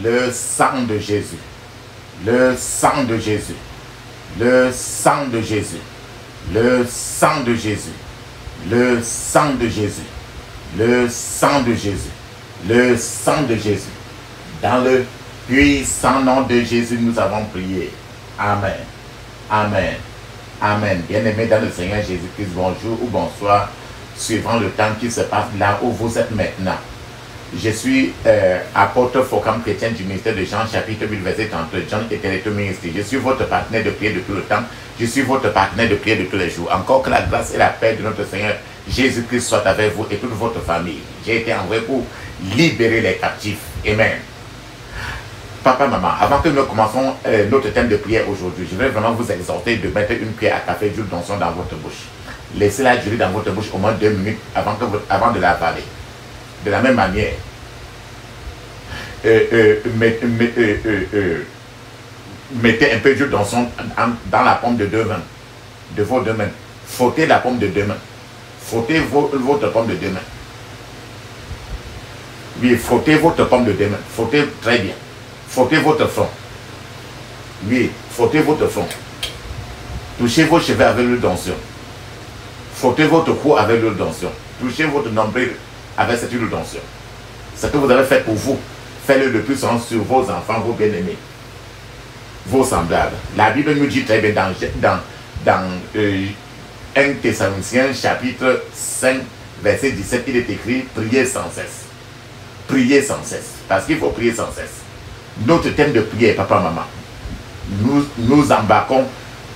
Le sang de Jésus. Le sang de Jésus. Le sang de Jésus. Le sang de Jésus. Le sang de Jésus. Le sang de Jésus. Le sang de Jésus. Dans le puissant nom de Jésus, nous avons prié. Amen. Amen. Amen. Bien-aimés dans le Seigneur Jésus-Christ, bonjour ou bonsoir, suivant le temps qui se passe là où vous êtes maintenant. Je suis apôtre Focam chrétien du ministère de Jean, chapitre 8, verset 32, John Eternity Ministry. Je suis votre partenaire de prière de tout le temps. Je suis votre partenaire de prière de tous les jours. Encore que la grâce et la paix de notre Seigneur Jésus-Christ soient avec vous et toute votre famille. J'ai été envoyé pour libérer les captifs. Amen. Papa, maman, avant que nous commençons notre thème de prière aujourd'hui, je vais vraiment vous exhorter de mettre une cuillère à café d'huile d'onction dans votre bouche. Laissez-la durer dans votre bouche au moins 2 minutes avant de l'avaler. De la même manière, mettez un peu d'huile d'onction dans la paume de vos deux mains. Frottez la paume de 2 mains. Frottez votre paume de 2 mains. Oui, frottez votre paume de 2 mains. Frottez très bien. Frottez votre front. Oui, frottez votre front. Touchez vos cheveux avec l'huile d'onction. Frottez votre cou avec l'huile d'onction. Touchez votre nombril avec cette huile d'onction. Ce que vous avez fait pour vous, faites-le le plus souvent sur vos enfants, vos bien-aimés, vos semblables. La Bible nous dit très bien dans 1 Thessaloniciens chapitre 5, verset 17, il est écrit « Priez sans cesse ». Priez sans cesse. Parce qu'il faut prier sans cesse. Notre thème de prière, papa, maman, nous embarquons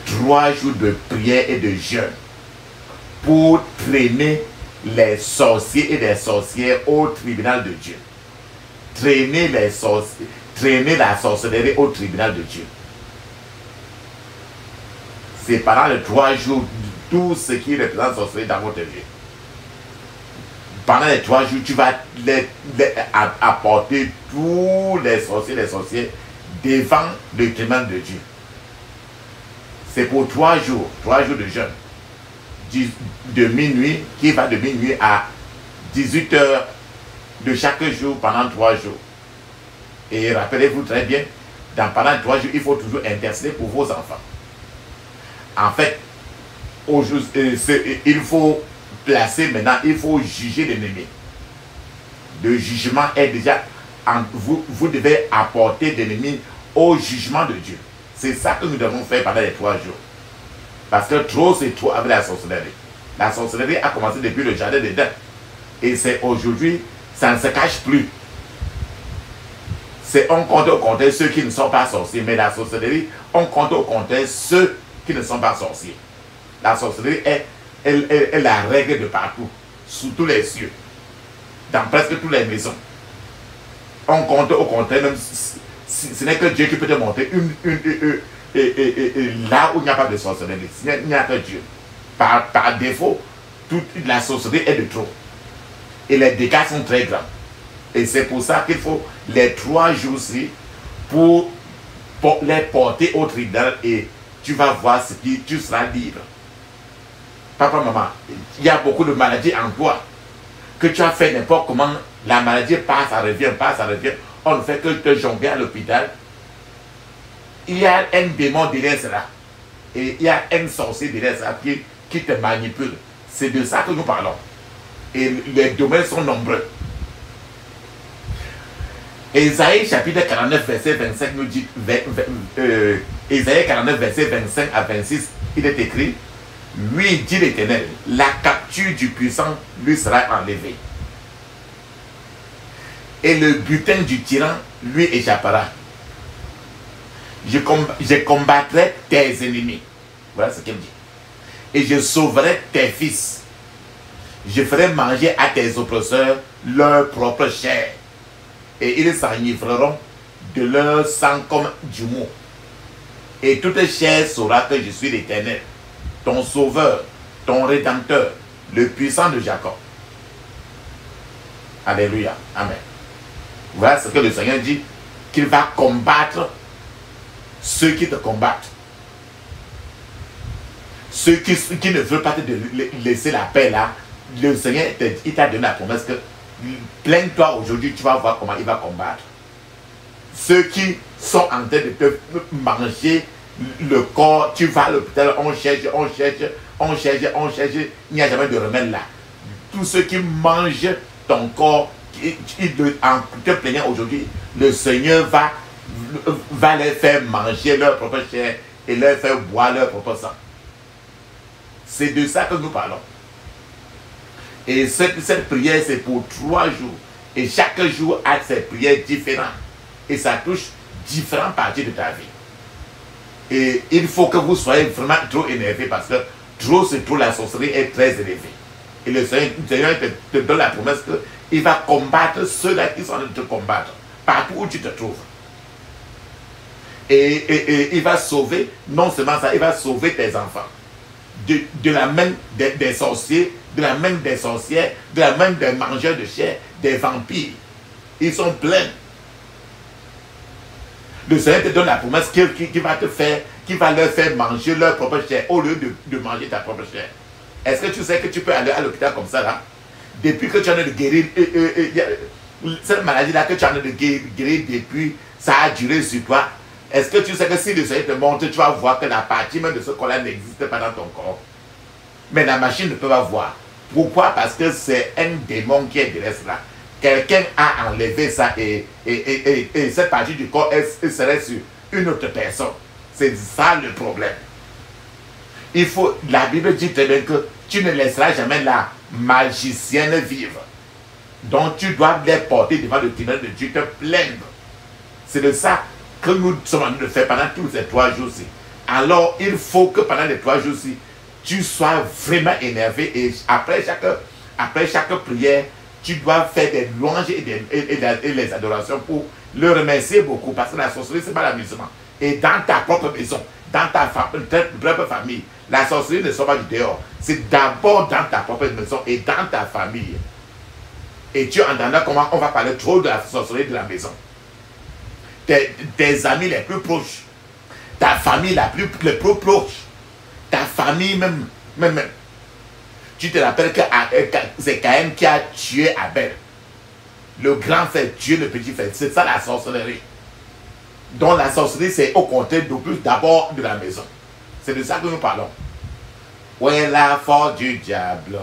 3 jours de prière et de jeûne pour traîner les sorciers et les sorcières au tribunal de Dieu. Traîner la sorcellerie au tribunal de Dieu. C'est pendant les 3 jours tout ce qui représente sorcellerie dans votre vie. Pendant les 3 jours, tu vas apporter tous les sorciers et les sorcières devant le tribunal de Dieu. C'est pour 3 jours de jeûne. De minuit, qui va de minuit à 18 h de chaque jour pendant 3 jours. Et rappelez-vous très bien, pendant 3 jours, il faut toujours intercéder pour vos enfants. En fait, il faut placer maintenant, il faut juger l'ennemi. Le jugement est déjà, vous devez apporter l'ennemi au jugement de Dieu. C'est ça que nous devons faire pendant les 3 jours. Parce que trop, c'est trop avec la sorcellerie. La sorcellerie a commencé depuis le jardin d'Éden. Et c'est aujourd'hui, ça ne se cache plus. On compte au compteur ceux qui ne sont pas sorciers. Mais la sorcellerie, on compte au compteur ceux qui ne sont pas sorciers. La sorcellerie est la règle de partout. Sous tous les cieux. Dans presque toutes les maisons. On compte au compteur, même ce n'est que Dieu qui peut te montrer là où il n'y a pas de sorcellerie, il n'y a que Dieu. Par défaut, toute la sorcellerie est de trop. Et les dégâts sont très grands. Et c'est pour ça qu'il faut les 3 jours-ci pour les porter au tribunal et tu vas voir ce qui tu seras libre. Papa, maman, il y a beaucoup de maladies en toi. Que tu as fait n'importe comment, la maladie passe, ça revient, passe, ça revient. On ne fait que te jongler à l'hôpital. Il y a un démon derrière cela. Et il y a un sorcier derrière cela qui te manipule. C'est de ça que nous parlons. Et les domaines sont nombreux. Ésaïe chapitre 49, verset 25 nous dit, Ésaïe 49, verset 25 à 26, il est écrit, lui dit l'Éternel, la capture du puissant lui sera enlevée. Et le butin du tyran lui échappera. Je combattrai tes ennemis. Voilà ce qu'il dit. Et je sauverai tes fils. Je ferai manger à tes oppresseurs leur propre chair. Et ils s'enivreront de leur sang comme du mou. Et toute chair saura que je suis l'Éternel, ton sauveur, ton rédempteur, le puissant de Jacob. Alléluia. Amen. Voilà ce que le Seigneur dit, qu'il va combattre ceux qui te combattent. Ceux qui ne veulent pas te laisser la paix là, le Seigneur il t'a donné la promesse que plains-toi aujourd'hui, tu vas voir comment il va combattre. ceux qui sont en train de te manger le corps, tu vas à l'hôpital, on cherche, il n'y a jamais de remède là. Tous ceux qui mangent ton corps, en te plaignant aujourd'hui, le Seigneur va les faire manger leur propre chair et leur faire boire leur propre sang. C'est de ça que nous parlons. Et cette prière, c'est pour 3 jours. Et chaque jour a ses prières différentes. Et ça touche différentes parties de ta vie. Et il faut que vous soyez vraiment trop énervé parce que trop, c'est trop, la sorcellerie est très élevée. Et le Seigneur te donne la promesse qu'il va combattre ceux-là qui sont en train de te combattre, partout où tu te trouves. Et il va sauver, non seulement ça, il va sauver tes enfants de la main des sorciers, de la main des sorcières, de la main des mangeurs de chair, des vampires. Ils sont pleins. Le Seigneur te donne la promesse qui va leur faire manger leur propre chair au lieu de manger ta propre chair. Est-ce que tu sais que tu peux aller à l'hôpital comme ça là? Depuis que tu en as de guérir, cette maladie-là que tu en as de guérir depuis, ça a duré sur toi. Est-ce que tu sais que si le Seigneur te montre, tu vas voir que la partie même de ce corps-là n'existe pas dans ton corps. Mais la machine ne peut pas voir. Pourquoi? Parce que c'est un démon qui est derrière cela. Quelqu'un a enlevé ça et cette partie du corps elle serait sur une autre personne. C'est ça le problème. La Bible dit très bien que tu ne laisseras jamais la magicienne vivre. Donc tu dois les porter devant le tribunal de Dieu, te plaindre. C'est de ça que nous sommes en train de faire pendant tous ces 3 jours-ci. Alors il faut que pendant les 3 jours-ci, tu sois vraiment énervé et après chaque prière, tu dois faire des louanges et les adorations pour le remercier beaucoup parce que la sorcellerie, ce n'est pas l'amusement. Et dans ta propre maison, dans ta propre famille, la sorcellerie ne sort pas du dehors. C'est d'abord dans ta propre maison et dans ta famille. Et tu entendras comment on va parler trop de la sorcellerie de la maison. Tes amis les plus proches, ta famille les plus proche, ta famille même. Tu te rappelles que c'est Caïn qui a tué Abel. Le grand frère tué le petit frère. C'est ça la sorcellerie. Donc la sorcellerie, c'est au contraire d'abord de la maison. C'est de ça que nous parlons. Où est la force du diable?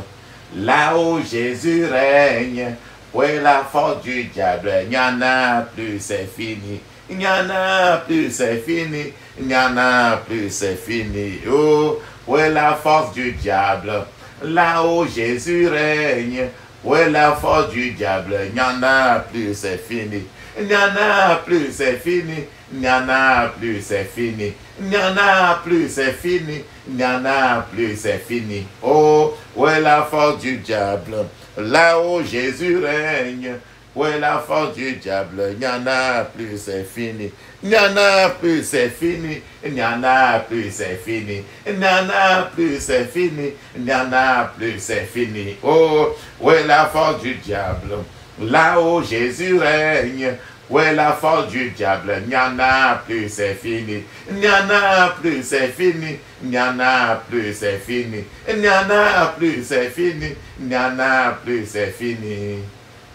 Là où Jésus règne. Où est la force du diable? Il n'y en a plus, c'est fini. Il n'y en a plus, c'est fini. Il n'y en a plus, c'est fini. Oh, où est la force du diable? Là où Jésus règne. Où est la force du diable? Il n'y en a plus, c'est fini. Il n'y en a plus, c'est fini. Il n'y en a plus, c'est fini. Il n'y en a plus, c'est fini. Il n'y en a plus, c'est fini. Oh, où est la force du diable? Là où Jésus règne. Où est la force du diable? Il n'y en a plus, c'est fini. Il n'y en a plus, c'est fini. Il n'y en a plus, c'est fini. Il n'y en a plus, c'est fini. Il n'y en a plus, c'est fini. Oh, où est la force du diable? Là où Jésus règne. Où est la force du diable? Il n'y en a plus, c'est fini. Il n'y en a plus, c'est fini. Il n'y en a plus, c'est fini. Il n'y en a plus, c'est fini. Il n'y en a plus, c'est fini.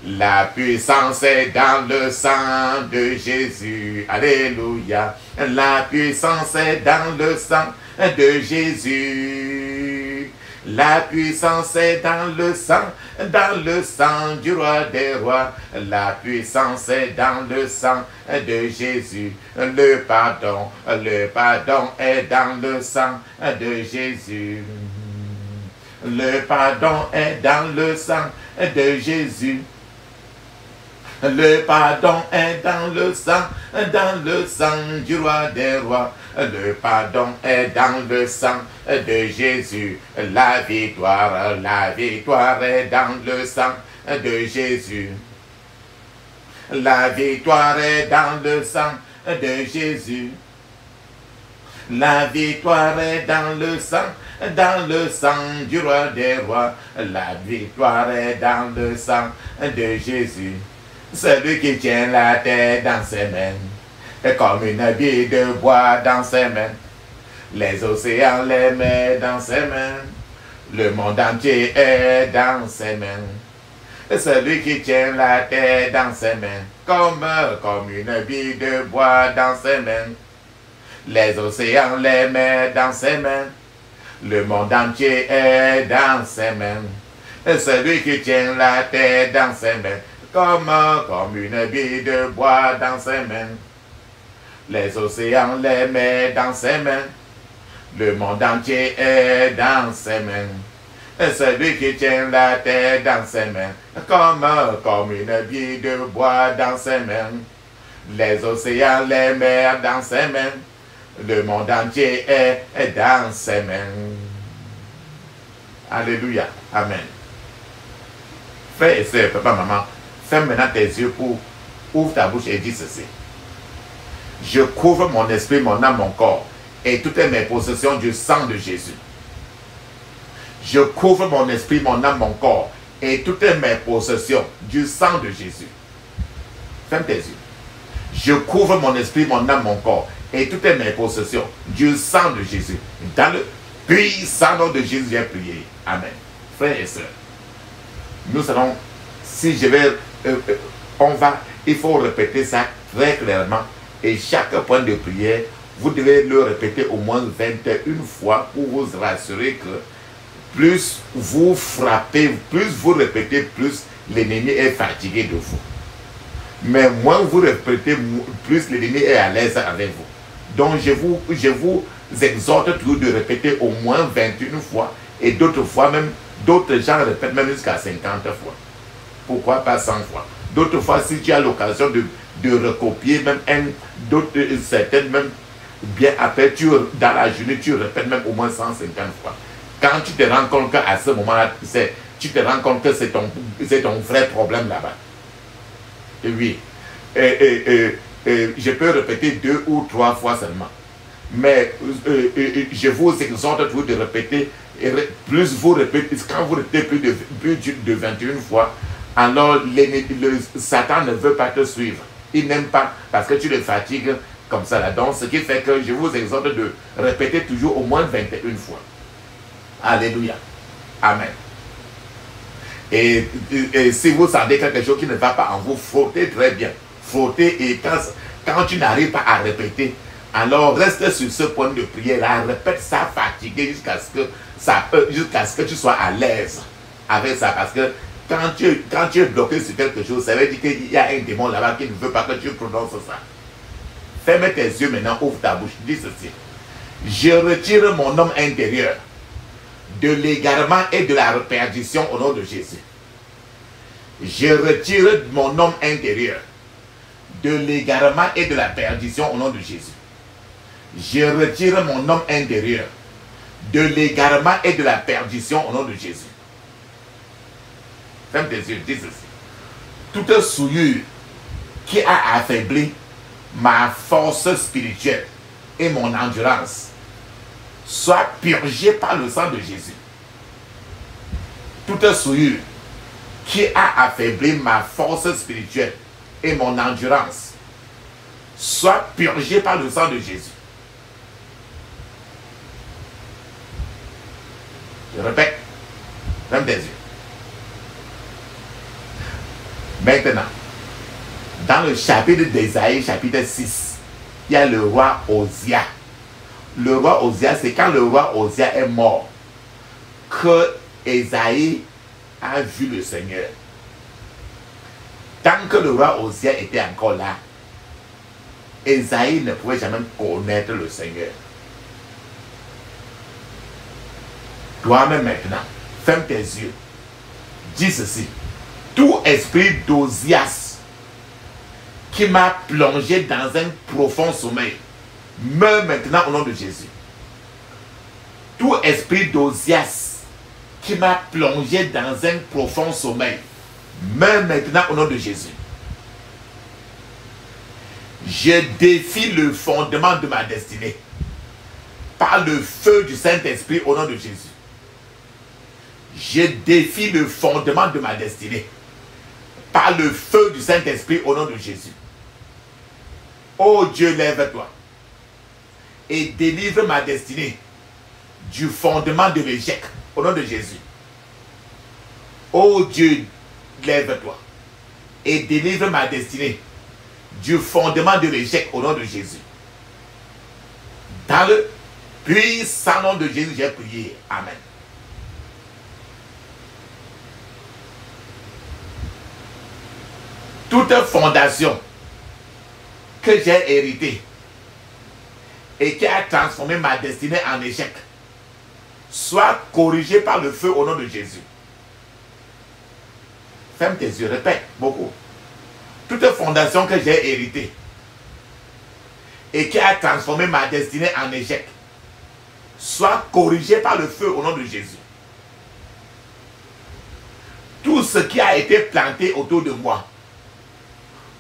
La puissance est dans le sang de Jésus. Alléluia. La puissance est dans le sang de Jésus. La puissance est dans le sang du roi des rois. La puissance est dans le sang de Jésus. Le pardon est dans le sang de Jésus. Le pardon est dans le sang de Jésus. Le pardon est dans le sang du roi des rois. Le pardon est dans le sang de Jésus. La victoire est dans le sang de Jésus. La victoire est dans le sang de Jésus. La victoire est dans le sang du roi des rois. La victoire est dans le sang de Jésus. Celui qui tient la terre dans ses mains, est comme une bille de bois dans ses mains. Les océans, les mers dans ses mains. Le monde entier est dans ses mains. Celui qui tient la terre dans ses mains, comme une bille de bois dans ses mains. Les océans, les mers dans ses mains. Le monde entier est dans ses mains. Et celui qui tient la terre dans ses mains, comme une bille de bois dans ses mains. Les océans, les mers dans ses mains. Le monde entier est dans ses mains. Et celui qui tient la terre dans ses mains, comme une bille de bois dans ses mains. Les océans, les mers dans ses mains. Le monde entier est dans ses mains. Alléluia. Amen. Frère et sœur, papa, maman, ferme maintenant tes yeux pour ouvre ta bouche et dis ceci. Je couvre mon esprit, mon âme, mon corps et toutes mes possessions du sang de Jésus. Je couvre mon esprit, mon âme, mon corps et toutes mes possessions du sang de Jésus. Ferme tes yeux. Je couvre mon esprit, mon âme, mon corps et toutes mes possessions du sang de Jésus. Dans le puissant nom de Jésus, j'ai prié. Amen. Frères et sœurs, nous allons, si je vais, il faut répéter ça très clairement. Et chaque point de prière, vous devez le répéter au moins 21 fois pour vous rassurer que plus vous frappez, plus vous répétez, plus l'ennemi est fatigué de vous. Mais moins vous répétez, plus l'ennemi est à l'aise avec vous. Donc je vous exhorte toujours de répéter au moins 21 fois et d'autres fois même, d'autres gens répètent même jusqu'à 50 fois. Pourquoi pas 100 fois? D'autres fois, si tu as l'occasion de recopier même certaines même bien après, dans la journée, tu répètes même au moins 150 fois. Quand tu te rends compte qu'à ce moment-là, tu te rends compte que c'est ton vrai problème là-bas. Et oui. Je peux répéter 2 ou 3 fois seulement. Mais je vous exhorte toujours de répéter. Plus vous répétez, quand vous répétez plus de 21 fois, alors Satan ne veut pas te suivre. Il n'aime pas parce que tu le fatigues comme ça là. Donc, ce qui fait que je vous exhorte de répéter toujours au moins 21 fois. Alléluia. Amen. Et si vous sentez quelque chose qui ne va pas en vous, frottez très bien. Frottez et quand tu n'arrives pas à répéter, alors reste sur ce point de prière-là, répète ça fatigué jusqu'à ce que tu sois à l'aise avec ça. Parce que quand tu es bloqué sur quelque chose, ça veut dire qu'il y a un démon là-bas qui ne veut pas que tu prononces ça. Ferme tes yeux maintenant, ouvre ta bouche, dis ceci. Je retire mon homme intérieur de l'égarement et de la perdition au nom de Jésus. Je retire mon homme intérieur de l'égarement et de la perdition au nom de Jésus. Je retire mon homme intérieur de l'égarement et de la perdition au nom de Jésus. Ferme tes yeux, dis ceci. Toute souillure qui a affaibli ma force spirituelle et mon endurance soit purgée par le sang de Jésus. Toute souillure qui a affaibli ma force spirituelle et mon endurance soit purgée par le sang de Jésus. Je répète, ferme tes yeux. Maintenant, dans le chapitre d'Ésaïe, chapitre 6, il y a le roi Osia. Le roi Osia, c'est quand le roi Osia est mort que Ésaïe a vu le Seigneur. Tant que le roi Osia était encore là, Ésaïe ne pouvait jamais connaître le Seigneur. Toi-même maintenant, ferme tes yeux. Dis ceci. Tout esprit d'Osias qui m'a plongé dans un profond sommeil, meurt maintenant au nom de Jésus. Tout esprit d'Osias qui m'a plongé dans un profond sommeil, meurt maintenant au nom de Jésus. Je défie le fondement de ma destinée par le feu du Saint-Esprit au nom de Jésus. Je défie le fondement de ma destinée par le feu du Saint-Esprit au nom de Jésus. Oh Dieu, lève-toi et délivre ma destinée du fondement de l'échec au nom de Jésus. Oh Dieu, lève-toi et délivre ma destinée du fondement de l'échec au nom de Jésus. Dans le puissant nom de Jésus, j'ai prié. Amen. Toute fondation que j'ai héritée et qui a transformé ma destinée en échec, soit corrigée par le feu au nom de Jésus. Ferme tes yeux, répète beaucoup. Toute fondation que j'ai héritée et qui a transformé ma destinée en échec, soit corrigée par le feu au nom de Jésus. Tout ce qui a été planté autour de moi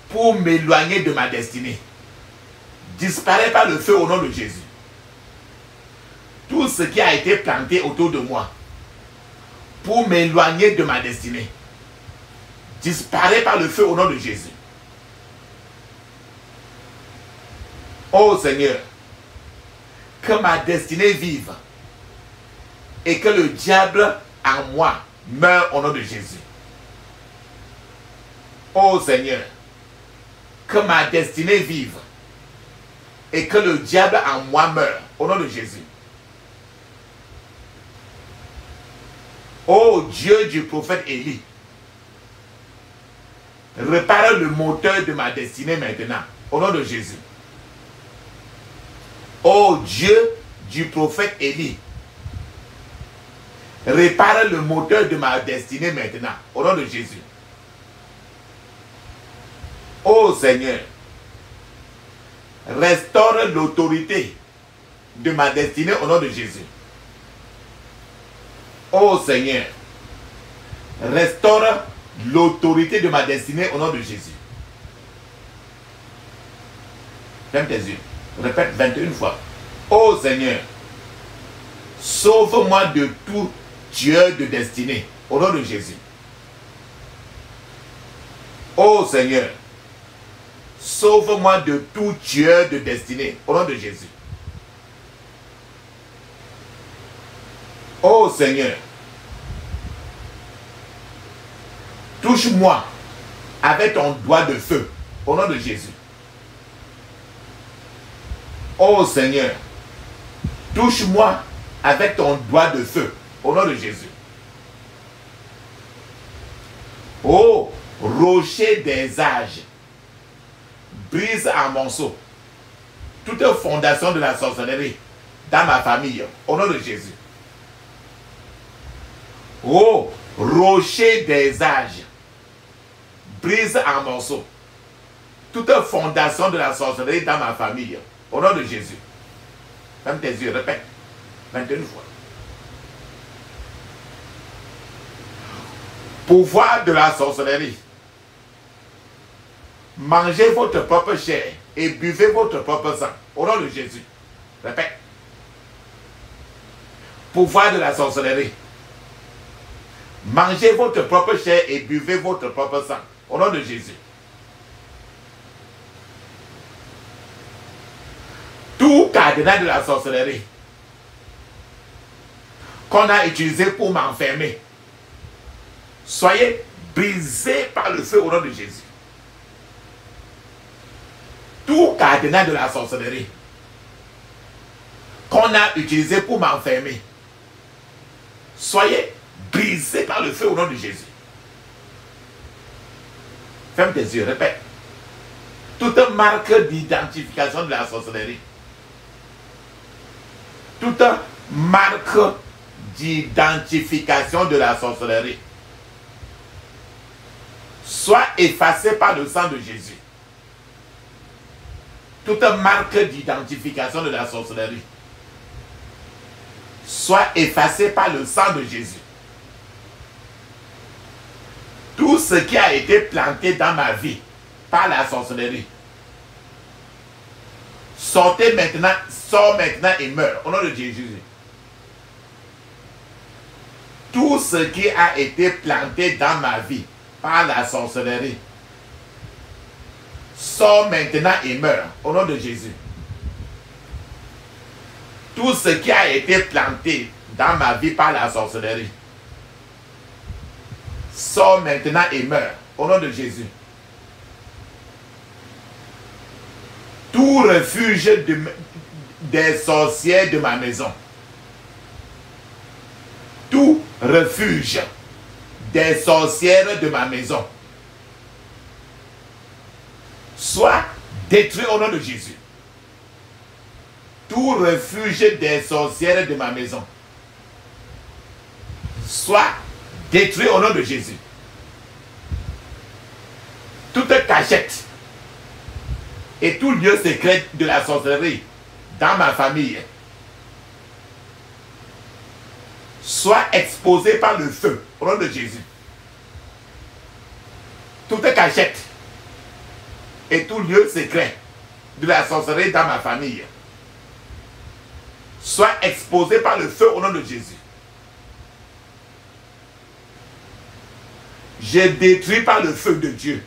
pour m'éloigner de ma destinée disparaît par le feu au nom de Jésus. Tout ce qui a été planté autour de moi pour m'éloigner de ma destinée disparaît par le feu au nom de Jésus. Oh Seigneur, que ma destinée vive et que le diable en moi meure au nom de Jésus. Oh Seigneur, que ma destinée vive et que le diable en moi meure au nom de Jésus. Oh Dieu du prophète Élie, répare le moteur de ma destinée maintenant au nom de Jésus. Oh Dieu du prophète Élie, répare le moteur de ma destinée maintenant au nom de Jésus. Oh Seigneur, restaure l'autorité de ma destinée au nom de Jésus. Oh Seigneur, restaure l'autorité de ma destinée au nom de Jésus. Ferme tes yeux. Répète 21 fois. Oh Seigneur, sauve-moi de tout tueur de destinée au nom de Jésus. Oh Seigneur, sauve-moi de tout tueur de destinée au nom de Jésus. Oh Seigneur, touche-moi avec ton doigt de feu au nom de Jésus. Oh Seigneur, touche-moi avec ton doigt de feu au nom de Jésus. Oh rocher des âges, brise en morceaux toute fondation de la sorcellerie dans ma famille au nom de Jésus. Oh rocher des âges, brise en morceaux toute fondation de la sorcellerie dans ma famille au nom de Jésus. Ferme tes yeux, répète 21 fois. Pouvoir de la sorcellerie, mangez votre propre chair et buvez votre propre sang au nom de Jésus. Répète. Pouvoir de la sorcellerie, mangez votre propre chair et buvez votre propre sang au nom de Jésus. Tout cadenas de la sorcellerie qu'on a utilisé pour m'enfermer, soyez brisés par le feu au nom de Jésus. Tout cadenas de la sorcellerie qu'on a utilisé pour m'enfermer, soyez brisés par le feu au nom de Jésus. Ferme tes yeux, répète. Toute marque d'identification de la sorcellerie, toute marque d'identification de la sorcellerie soit effacée par le sang de Jésus. Toute marque d'identification de la sorcellerie soit effacée par le sang de Jésus. Tout ce qui a été planté dans ma vie par la sorcellerie, sortez maintenant, sort maintenant et meurt au nom de Jésus. Tout ce qui a été planté dans ma vie par la sorcellerie, sort maintenant et meurt au nom de Jésus. Tout ce qui a été planté dans ma vie par la sorcellerie, sort maintenant et meurt au nom de Jésus. tout refuge des sorcières de ma maison. Tout refuge des sorcières de ma maison soit détruit au nom de Jésus. Tout refuge des sorcières de ma maison soit détruit au nom de Jésus. Toute cachette et tout lieu secret de la sorcellerie dans ma famille soit exposé par le feu au nom de Jésus. Toute cachette et tout lieu secret de la sorcellerie dans ma famille soit exposé par le feu au nom de Jésus. J'ai détruit par le feu de Dieu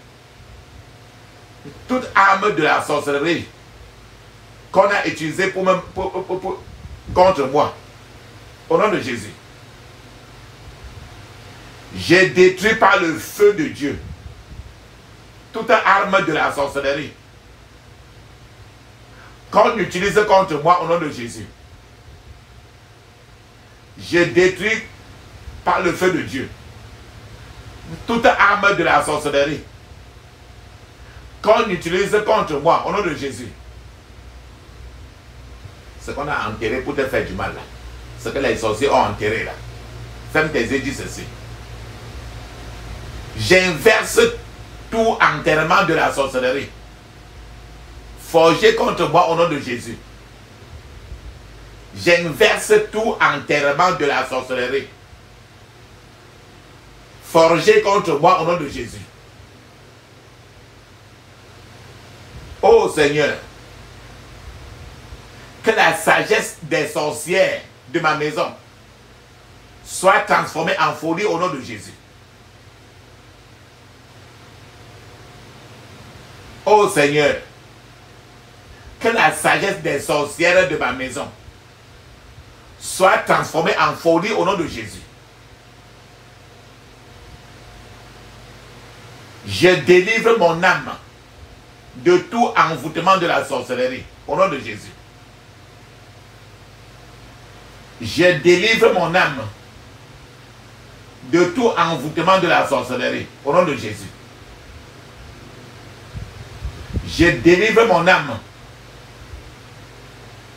toute arme de la sorcellerie qu'on a utilisée contre moi. Au nom de Jésus. J'ai détruit par le feu de Dieu toute arme de la sorcellerie qu'on utilise contre moi au nom de Jésus. J'ai détruit par le feu de Dieu toute arme de la sorcellerie qu'on utilise contre moi au nom de Jésus. Ce qu'on a enterré pour te faire du mal là, ce que les sorciers ont enterré là, Femme tes yeux dit ceci: j'inverse tout enterrement de la sorcellerie forgé contre moi au nom de Jésus. J'inverse tout enterrement de la sorcellerie forgé contre moi au nom de Jésus. Ô Seigneur, que la sagesse des sorcières de ma maison soit transformée en folie au nom de Jésus. Ô Seigneur, que la sagesse des sorcières de ma maison soit transformée en folie au nom de Jésus. Je délivre mon âme de tout envoûtement de la sorcellerie au nom de Jésus. Je délivre mon âme de tout envoûtement de la sorcellerie au nom de Jésus. Je délivre mon âme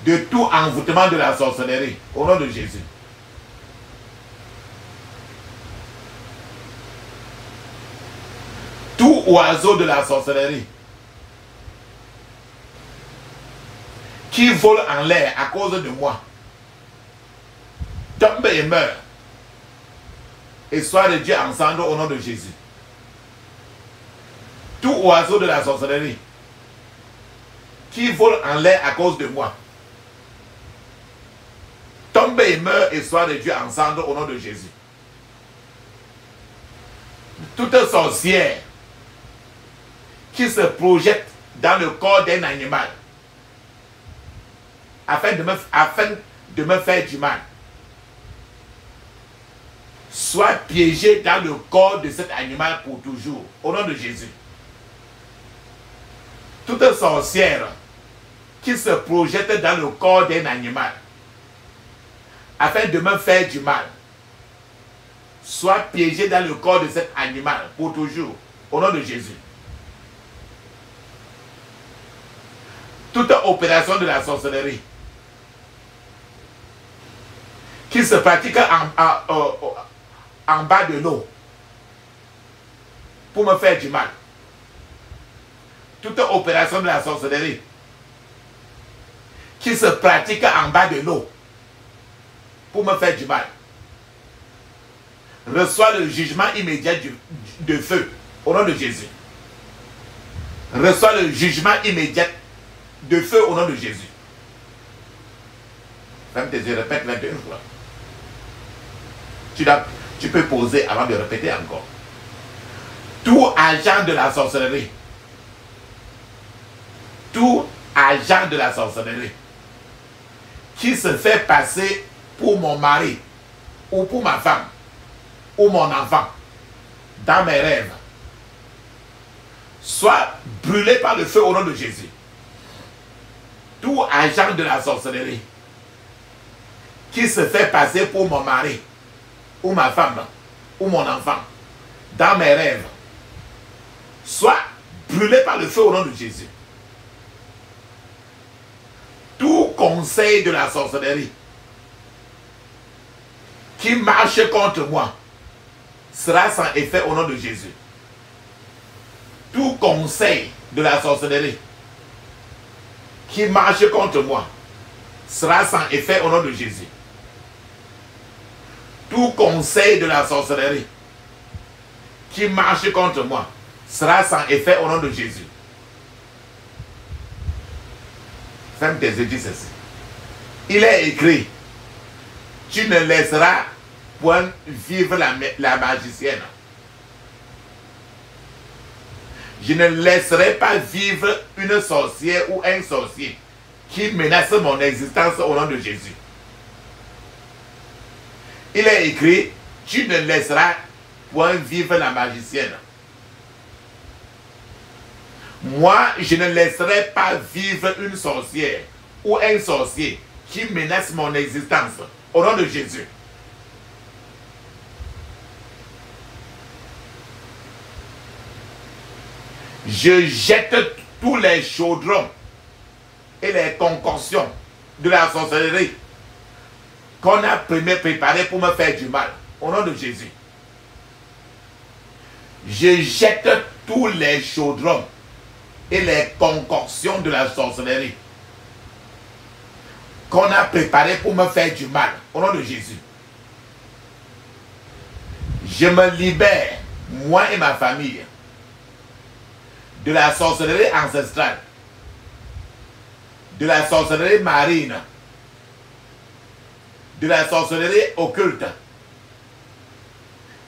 de tout envoûtement de la sorcellerie au nom de Jésus. Tout oiseau de la sorcellerie qui vole en l'air à cause de moi tombe et meurt et soit réduit en cendres au nom de Jésus. Tout oiseau de la sorcellerie qui vole en l'air à cause de moi tombe et meurt et soit réduit en cendres au nom de Jésus. Toute sorcière qui se projette dans le corps d'un animal afin de me faire du mal soit piégée dans le corps de cet animal pour toujours au nom de Jésus. Toute sorcière qui se projette dans le corps d'un animal afin de me faire du mal soit piégée dans le corps de cet animal pour toujours au nom de Jésus. Toute opération de la sorcellerie qui se pratique en bas de l'eau pour me faire du mal. Toute opération de la sorcellerie qui se pratique en bas de l'eau pour me faire du mal reçoit le jugement immédiat de feu au nom de Jésus. Reçoit le jugement immédiat de feu au nom de Jésus. Ferme tes yeux, répète-le deux fois. Tu peux poser avant de répéter encore. Tout agent de la sorcellerie, tout agent de la sorcellerie qui se fait passer pour mon mari ou pour ma femme ou mon enfant dans mes rêves soit brûlé par le feu au nom de Jésus. tout agent de la sorcellerie qui se fait passer pour mon mari, ou ma femme, ou mon enfant, dans mes rêves, soit brûlé par le feu au nom de Jésus. Tout conseil de la sorcellerie qui marche contre moi sera sans effet au nom de Jésus. Tout conseil de la sorcellerie qui marche contre moi sera sans effet au nom de Jésus. Tout conseil de la sorcellerie qui marche contre moi sera sans effet au nom de Jésus. Ferme tes yeux, dis ceci. Il est écrit, tu ne laisseras point vivre la magicienne. Je ne laisserai pas vivre une sorcière ou un sorcier qui menace mon existence au nom de Jésus. Il est écrit, tu ne laisseras point vivre la magicienne. Moi, je ne laisserai pas vivre une sorcière ou un sorcier qui menace mon existence au nom de Jésus. Je jette tous les chaudrons et les concoctions de la sorcellerie qu'on a préparé pour me faire du mal au nom de Jésus. Je jette tous les chaudrons et les concoctions de la sorcellerie qu'on a préparé pour me faire du mal au nom de Jésus. Je me libère, moi et ma famille, de la sorcellerie ancestrale, de la sorcellerie marine, de la sorcellerie occulte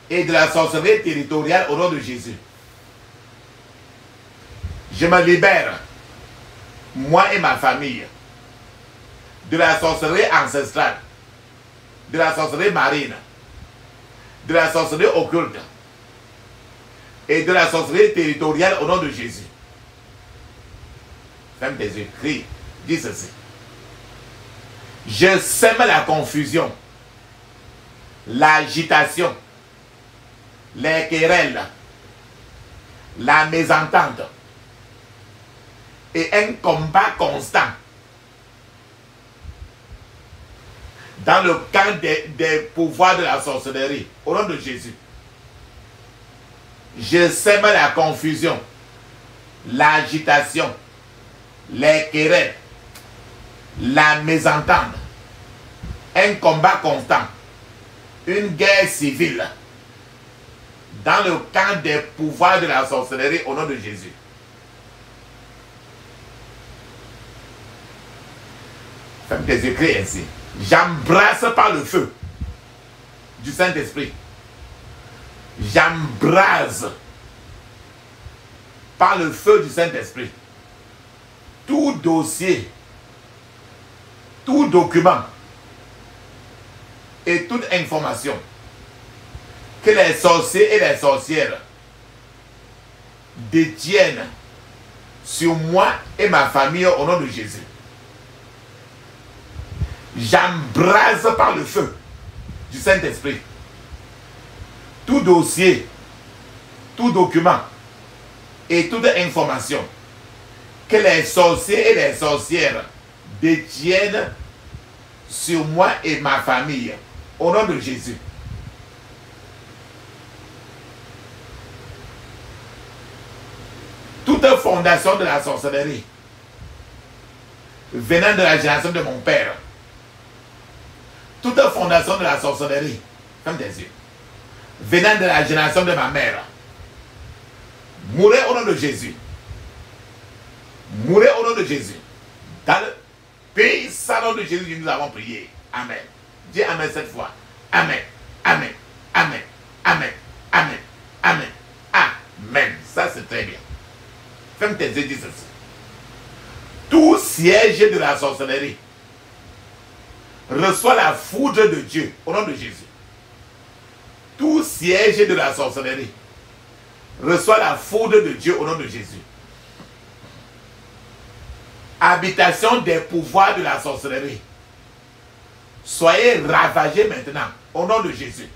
et de la sorcellerie territoriale au nom de Jésus. Je me libère, moi et ma famille, de la sorcellerie ancestrale, de la sorcellerie marine, de la sorcellerie occulte et de la sorcellerie territoriale au nom de Jésus. Ferme tes yeux, crie, dis ceci. Je sème la confusion, l'agitation, les querelles, la mésentente et un combat constant dans le camp des pouvoirs de la sorcellerie au nom de Jésus. Je sème la confusion, l'agitation, les querelles, la mésentente, un combat constant, une guerre civile dans le camp des pouvoirs de la sorcellerie au nom de Jésus. Ferme tes yeux, crie ainsi. J'embrasse par le feu du Saint-Esprit. J'embrase par le feu du Saint-Esprit tout dossier, tout document et toute information que les sorciers et les sorcières détiennent sur moi et ma famille au nom de Jésus. J'embrase par le feu du Saint-Esprit tout dossier, tout document et toute information que les sorciers et les sorcières détiennent sur moi et ma famille au nom de Jésus. Toute fondation de la sorcellerie venant de la génération de mon père, toute fondation de la sorcellerie, ferme tes yeux, venant de la génération de ma mère, mourez au nom de Jésus. Mourez au nom de Jésus. Dans le pays salon de Jésus, nous avons prié. Amen. Dis Amen cette fois. Amen. Amen. Amen. Amen. Amen. Amen. Amen. Ça c'est très bien. Ferme tes yeux, dis ceci. Tout siège de la sorcellerie reçoit la foudre de Dieu au nom de Jésus. Tout siège de la sorcellerie reçoit la foudre de Dieu au nom de Jésus. Habitation des pouvoirs de la sorcellerie. Soyez ravagés maintenant, au nom de Jésus.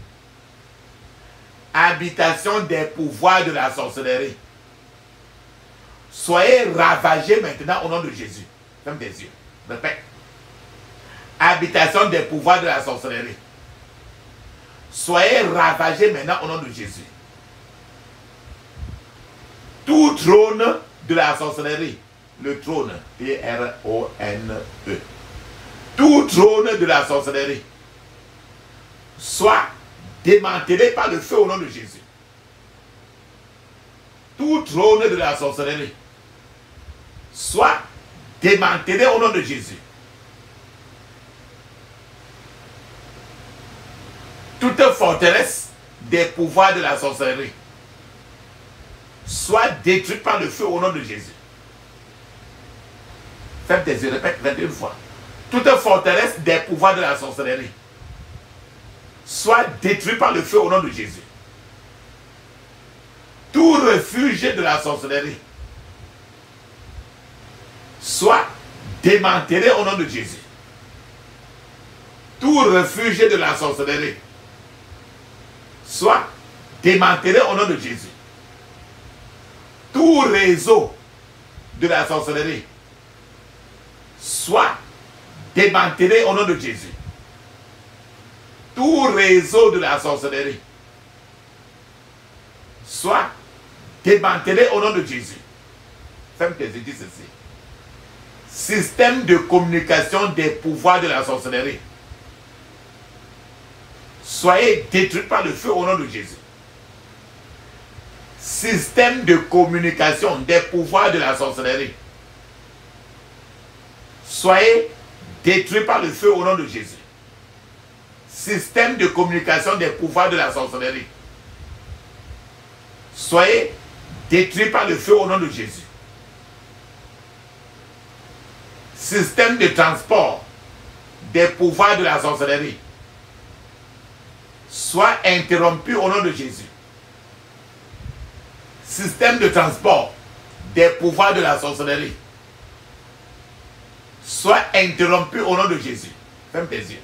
Habitation des pouvoirs de la sorcellerie. Soyez ravagés maintenant au nom de Jésus. Ferme tes yeux. Répète. Habitation des pouvoirs de la sorcellerie. Soyez ravagés maintenant au nom de Jésus. Tout trône de la sorcellerie. Le trône, T-R-O-N-E. Tout trône de la sorcellerie soit démantelé par le feu au nom de Jésus. Tout trône de la sorcellerie soit démantelé au nom de Jésus. Toute forteresse des pouvoirs de la sorcellerie soit détruite par le feu au nom de Jésus. Faites des yeux, répète 21 fois. Toute forteresse des pouvoirs de la sorcellerie soit détruite par le feu au nom de Jésus. Tout refuge de la sorcellerie soit démantelé au nom de Jésus. Tout refuge de la sorcellerie soit démantelé au nom de Jésus. Tout réseau de la sorcellerie soit démantelé au nom de Jésus. Tout réseau de la sorcellerie soit démantelé au nom de Jésus. Ferme tes yeux, dis ceci. Système de communication des pouvoirs de la sorcellerie. Soyez détruits par le feu au nom de Jésus. Système de communication des pouvoirs de la sorcellerie. Soyez détruits par le feu au nom de Jésus. Système de communication des pouvoirs de la sorcellerie. Soyez détruits par le feu au nom de Jésus. Système de transport des pouvoirs de la sorcellerie soit interrompu au nom de Jésus. Système de transport des pouvoirs de la sorcellerie soit interrompu au nom de Jésus. Ferme tes yeux.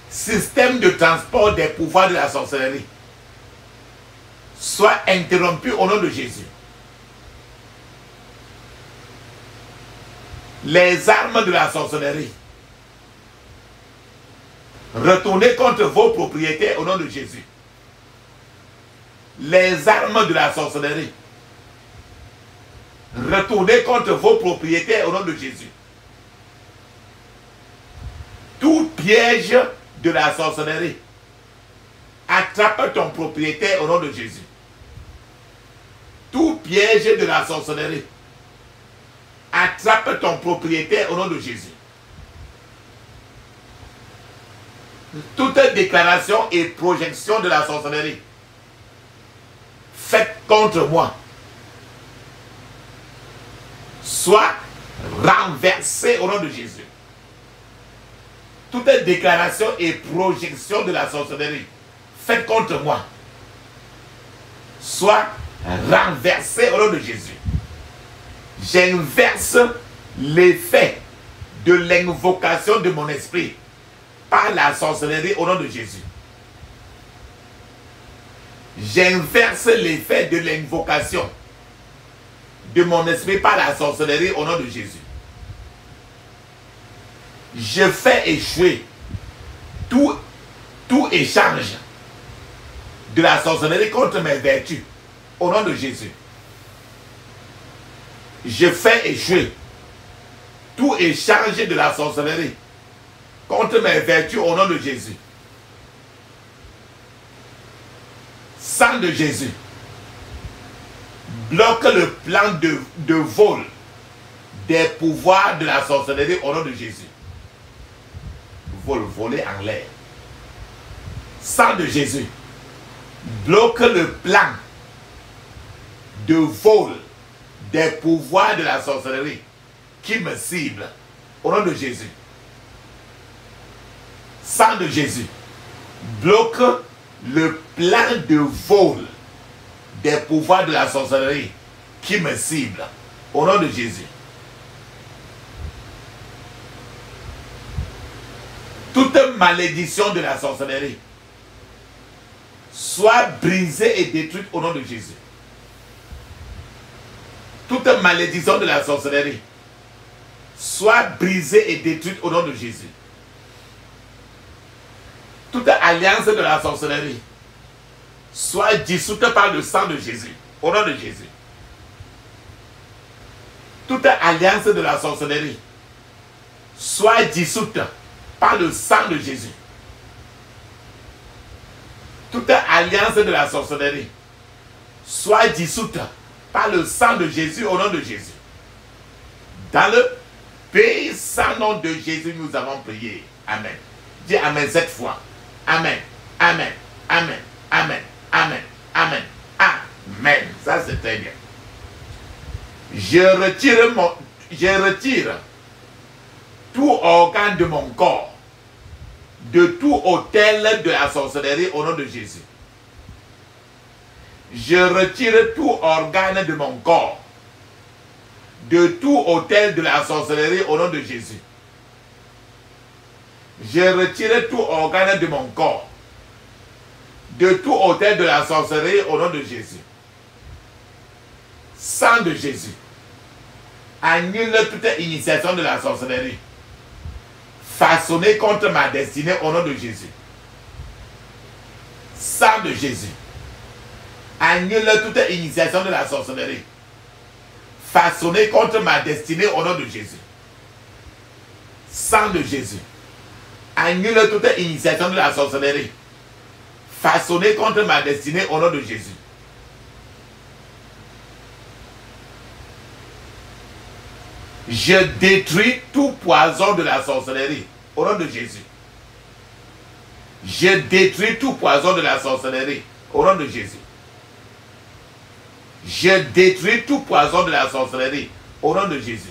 Système de transport des pouvoirs de la sorcellerie soit interrompu au nom de Jésus. Les armes de la sorcellerie, retournez contre vos propriétaires au nom de Jésus. Les armes de la sorcellerie, retournez contre vos propriétaires au nom de Jésus. Tout piège de la sorcellerie, attrape ton propriétaire au nom de Jésus. Tout piège de la sorcellerie, attrape ton propriétaire au nom de Jésus. Toute déclaration et projection de la sorcellerie faite contre moi soit renversée au nom de Jésus. Toute déclaration et projection de la sorcellerie faite contre moi soit renversée au nom de Jésus. J'inverse l'effet de l'invocation de mon esprit par la sorcellerie au nom de Jésus. J'inverse l'effet de l'invocation de mon esprit par la sorcellerie au nom de Jésus. Je fais échouer tout échange de la sorcellerie contre mes vertus au nom de Jésus. Je fais échouer tout échange de la sorcellerie contre mes vertus au nom de Jésus. Sang de Jésus, bloque le plan de vol des pouvoirs de la sorcellerie au nom de Jésus. Voler en l'air. Sang de Jésus, bloque le plan de vol des pouvoirs de la sorcellerie qui me ciblent au nom de Jésus. Sang de Jésus, bloque le plan de vol des pouvoirs de la sorcellerie qui me ciblent au nom de Jésus. toute malédiction de la sorcellerie soit brisée et détruite au nom de Jésus. Toute malédiction de la sorcellerie soit brisée et détruite au nom de Jésus. Toute alliance de la sorcellerie soit dissoute par le sang de Jésus, au nom de Jésus. Toute alliance de la sorcellerie soit dissoute par le sang de Jésus. Toute alliance de la sorcellerie soit dissoute par le sang de Jésus, au nom de Jésus. Dans le puissant nom de Jésus, nous avons prié. Amen. Dis Amen cette fois. Amen. Amen. Amen. Amen. Amen. Amen. Amen. Ça c'est très bien. Je retire tout organe de mon corps de tout autel de la sorcellerie au nom de Jésus. Je retire tout organe de mon corps de tout autel de la sorcellerie au nom de Jésus. Je retire tout organe de mon corps de tout autel de la sorcellerie au nom de Jésus. Sang de Jésus, annule toute initiation de la sorcellerie façonnée contre ma destinée au nom de Jésus. Sang de Jésus, annule toute initiation de la sorcellerie façonnée contre ma destinée au nom de Jésus. Sang de Jésus, annule toute initiation de la sorcellerie façonnée contre ma destinée au nom de Jésus. Je détruis tout poison de la sorcellerie au nom de Jésus. Je détruis tout poison de la sorcellerie au nom de Jésus. Je détruis tout poison de la sorcellerie au nom de Jésus.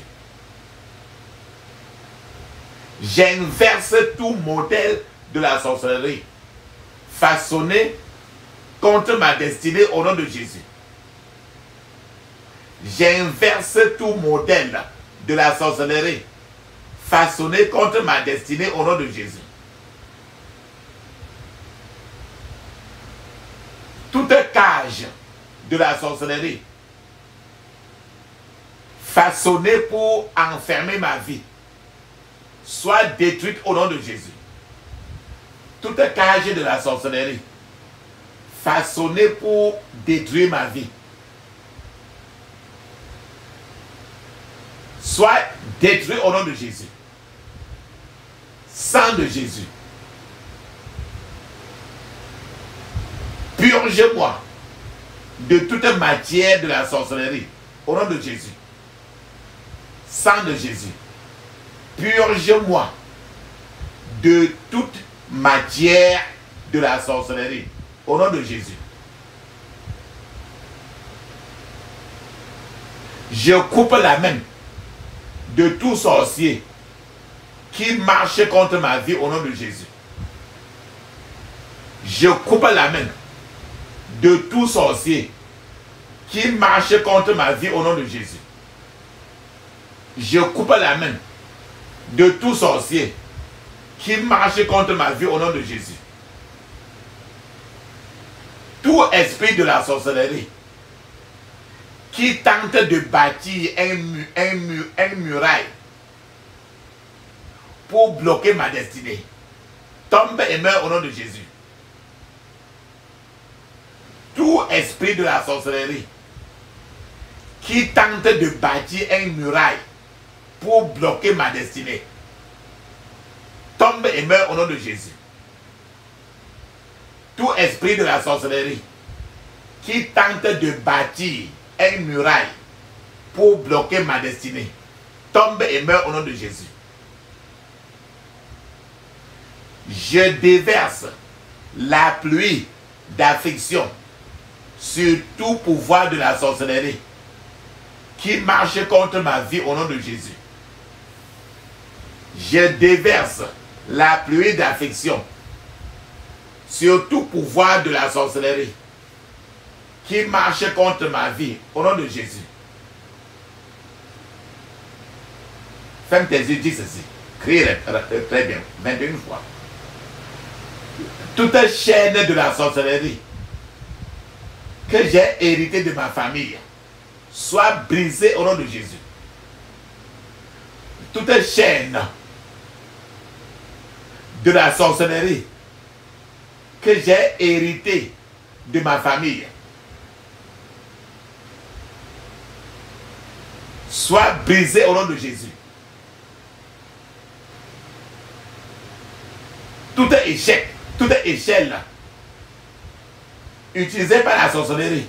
J'inverse tout modèle de la sorcellerie façonné contre ma destinée au nom de Jésus. J'inverse tout modèle de la sorcellerie façonné contre ma destinée au nom de Jésus. Toute cage de la sorcellerie façonnée pour enfermer ma vie soit détruite au nom de Jésus. Toute cage de la sorcellerie façonnée pour détruire ma vie soit détruit au nom de Jésus. Sang de Jésus, purge-moi de toute matière de la sorcellerie au nom de Jésus. Sang de Jésus, purge-moi de toute matière de la sorcellerie au nom de Jésus. Je coupe la main de tout sorcier qui marche contre ma vie au nom de Jésus. Je coupe la main de tout sorcier qui marche contre ma vie au nom de Jésus. Je coupe la main de tout sorcier qui marche contre ma vie au nom de Jésus. Tout esprit de la sorcellerie qui tente de bâtir un muraille pour bloquer ma destinée tombe et meurt au nom de Jésus. Tout esprit de la sorcellerie qui tente de bâtir un muraille pour bloquer ma destinée tombe et meurt au nom de Jésus. Tout esprit de la sorcellerie qui tente de bâtir un muraille pour bloquer ma destinée tombe et meurt au nom de Jésus. Je déverse la pluie d'affliction sur tout pouvoir de la sorcellerie qui marche contre ma vie au nom de Jésus. Je déverse la pluie d'affliction sur tout pouvoir de la sorcellerie qui marche contre ma vie au nom de Jésus. Ferme tes yeux, dis ceci. Criez très bien, 21 fois. Toute chaîne de la sorcellerie que j'ai hérité de ma famille soit brisée au nom de Jésus. Toute chaîne de la sorcellerie que j'ai hérité de ma famille soit brisée au nom de Jésus. Tout échec, toute échelle utilisée par la sorcellerie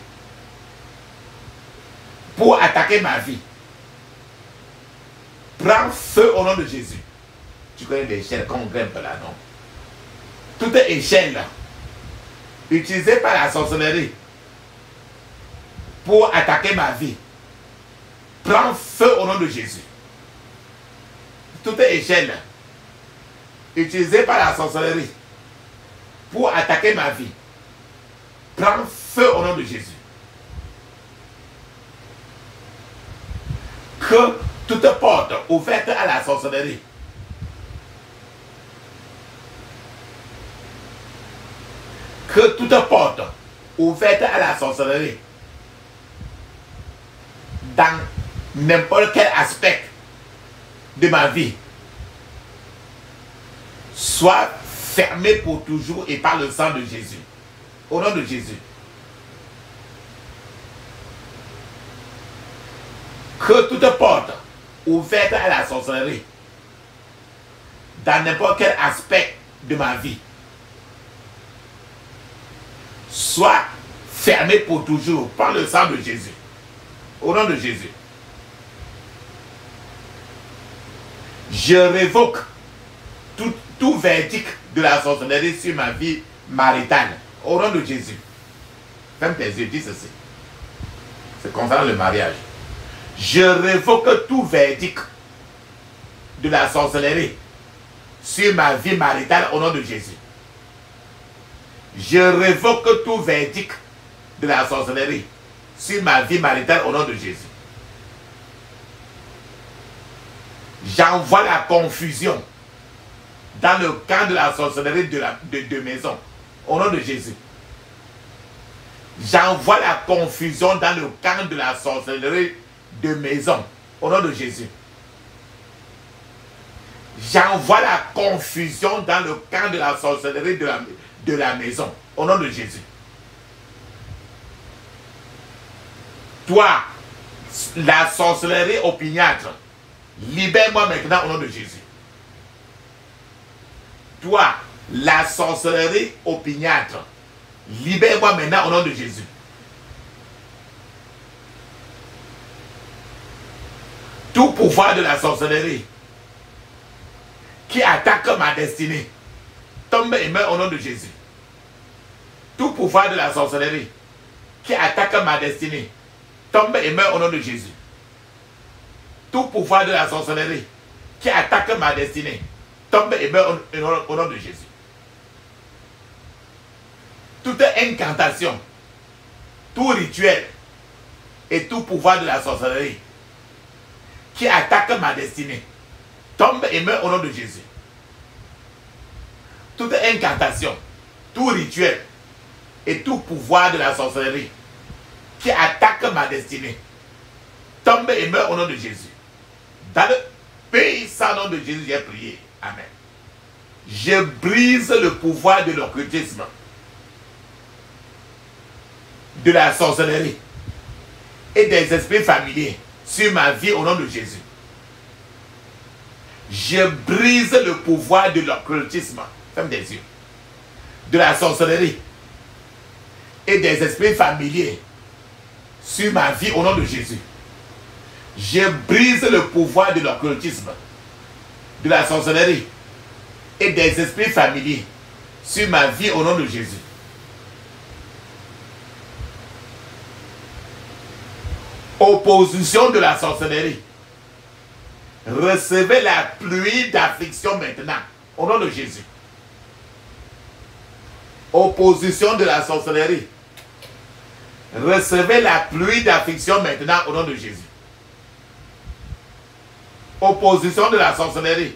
pour attaquer ma vie prend feu au nom de Jésus. Tu connais l'échelle qu'on grimpe là, non? Toute échelle utilisée par la sorcellerie pour attaquer ma vie prend feu au nom de Jésus. Toute échelle utilisée par la sorcellerie pour attaquer ma vie prend feu au nom de Jésus. Que toute porte ouverte à la sorcellerie dans n'importe quel aspect de ma vie soit fermée pour toujours et par le sang de Jésus. Au nom de Jésus. Que toute porte ouverte à la sorcellerie dans n'importe quel aspect de ma vie soit fermée pour toujours par le sang de Jésus. Au nom de Jésus. Je révoque tout verdict de la sorcellerie sur ma vie maritale. Au nom de Jésus. Ferme tes yeux, dis ceci. C'est concernant le mariage. Je révoque tout verdict de la sorcellerie sur ma vie maritale au nom de Jésus. Je révoque tout verdict de la sorcellerie sur ma vie maritale au nom de Jésus. J'envoie la confusion dans le camp de la sorcellerie de maison au nom de Jésus. J'envoie la confusion dans le camp de la sorcellerie de maison au nom de Jésus. J'envoie la confusion dans le camp de la sorcellerie de la maison au nom de Jésus. Toi, la sorcellerie opiniâtre, libère-moi maintenant au nom de Jésus. Toi, la sorcellerie opiniâtre, libère-moi maintenant au nom de Jésus. Tout pouvoir de la sorcellerie qui attaque ma destinée, tombe et meurt au nom de Jésus. Tout pouvoir de la sorcellerie qui attaque ma destinée, tombe et meurt au nom de Jésus. Tout pouvoir de la sorcellerie qui attaque ma destinée, tombe et meurt au nom de Jésus. Toute incantation, tout rituel et tout pouvoir de la sorcellerie qui attaque ma destinée, tombe et meurt au nom de Jésus. Toute incantation, tout rituel et tout pouvoir de la sorcellerie qui attaque ma destinée, tombe et meurt au nom de Jésus. Dans le puissant nom de Jésus, j'ai prié. Amen. Je brise le pouvoir de l'occultisme, de la sorcellerie et des esprits familiers sur ma vie au nom de Jésus. Je brise le pouvoir de l'occultisme, ferme des yeux, de la sorcellerie et des esprits familiers sur ma vie au nom de Jésus. Je brise le pouvoir de l'occultisme, de la sorcellerie et des esprits familiers sur ma vie au nom de Jésus. Opposition de la sorcellerie. Recevez la pluie d'affliction maintenant, au nom de Jésus. Opposition de la sorcellerie. Recevez la pluie d'affliction maintenant, au nom de Jésus. Opposition de la sorcellerie.